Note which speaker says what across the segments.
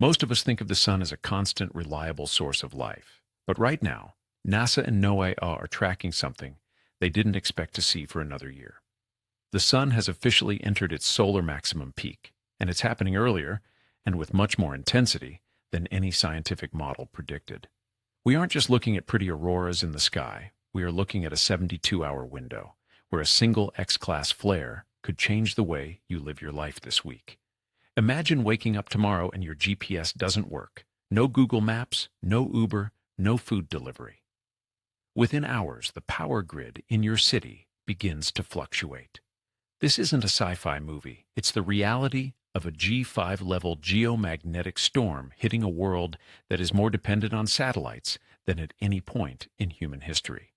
Speaker 1: Most of us think of the sun as a constant, reliable source of life. But right now, NASA and NOAA are tracking something they didn't expect to see for another year. The sun has officially entered its solar maximum peak, and it's happening earlier and with much more intensity than any scientific model predicted. We aren't just looking at pretty auroras in the sky, we are looking at a 72-hour window where a single X-class flare could change the way you live your life this week. Imagine waking up tomorrow and your GPS doesn't work. No Google Maps, no Uber, no food delivery. Within hours, the power grid in your city begins to fluctuate. This isn't a sci-fi movie. It's the reality of a G5-level geomagnetic storm hitting a world that is more dependent on satellites than at any point in human history.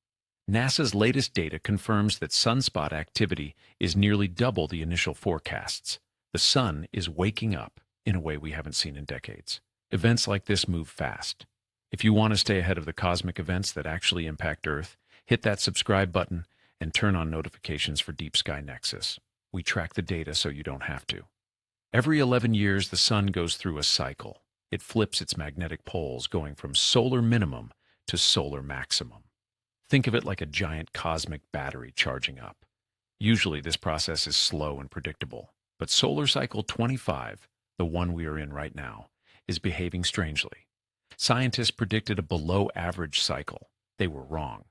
Speaker 1: NASA's latest data confirms that sunspot activity is nearly double the initial forecasts. The sun is waking up in a way we haven't seen in decades. Events like this move fast. If you want to stay ahead of the cosmic events that actually impact Earth, hit that subscribe button and turn on notifications for Deep Sky Nexus. We track the data so you don't have to. Every 11 years, the sun goes through a cycle. It flips its magnetic poles, going from solar minimum to solar maximum. Think of it like a giant cosmic battery charging up. Usually this process is slow and predictable, but solar cycle 25, the one we are in right now, is behaving strangely. Scientists predicted a below-average cycle. They were wrong.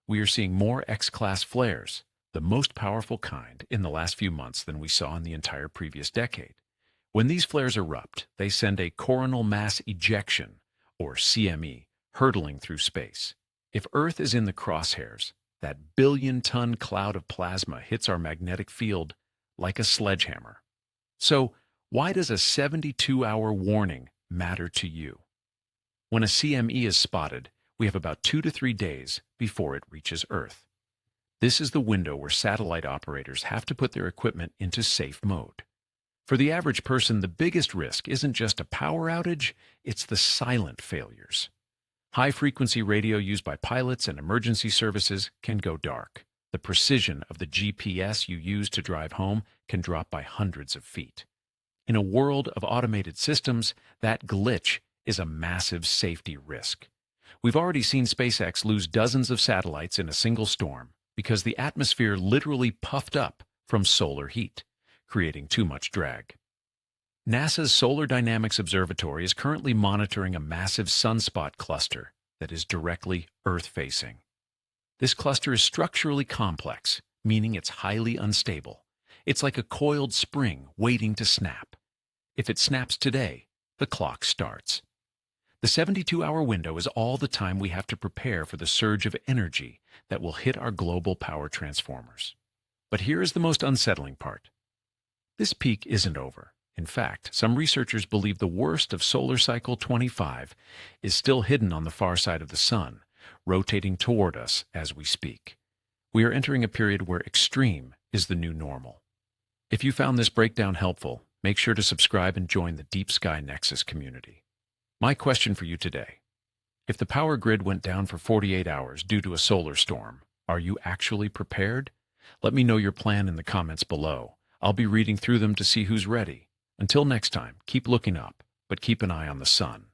Speaker 1: We are seeing more X-class flares, the most powerful kind, in the last few months than we saw in the entire previous decade. When these flares erupt, they send a coronal mass ejection, or CME, hurtling through space. If Earth is in the crosshairs, that billion-ton cloud of plasma hits our magnetic field like a sledgehammer. So, why does a 72-hour warning matter to you? When a CME is spotted, we have about 2 to 3 days before it reaches Earth. This is the window where satellite operators have to put their equipment into safe mode. For the average person, the biggest risk isn't just a power outage, it's the silent failures. High-frequency radio used by pilots and emergency services can go dark. The precision of the GPS you use to drive home can drop by hundreds of feet. In a world of automated systems, that glitch is a massive safety risk. We've already seen SpaceX lose dozens of satellites in a single storm because the atmosphere literally puffed up from solar heat, creating too much drag. NASA's Solar Dynamics Observatory is currently monitoring a massive sunspot cluster that is directly Earth-facing. This cluster is structurally complex, meaning it's highly unstable. It's like a coiled spring waiting to snap. If it snaps today, the clock starts. The 72-hour window is all the time we have to prepare for the surge of energy that will hit our global power transformers. But here is the most unsettling part. This peak isn't over. In fact, some researchers believe the worst of solar cycle 25 is still hidden on the far side of the sun, rotating toward us as we speak. We are entering a period where extreme is the new normal. If you found this breakdown helpful, make sure to subscribe and join the Deep Sky Nexus community. My question for you today: if the power grid went down for 48 hours due to a solar storm, are you actually prepared? Let me know your plan in the comments below. I'll be reading through them to see who's ready. Until next time, keep looking up, but keep an eye on the sun.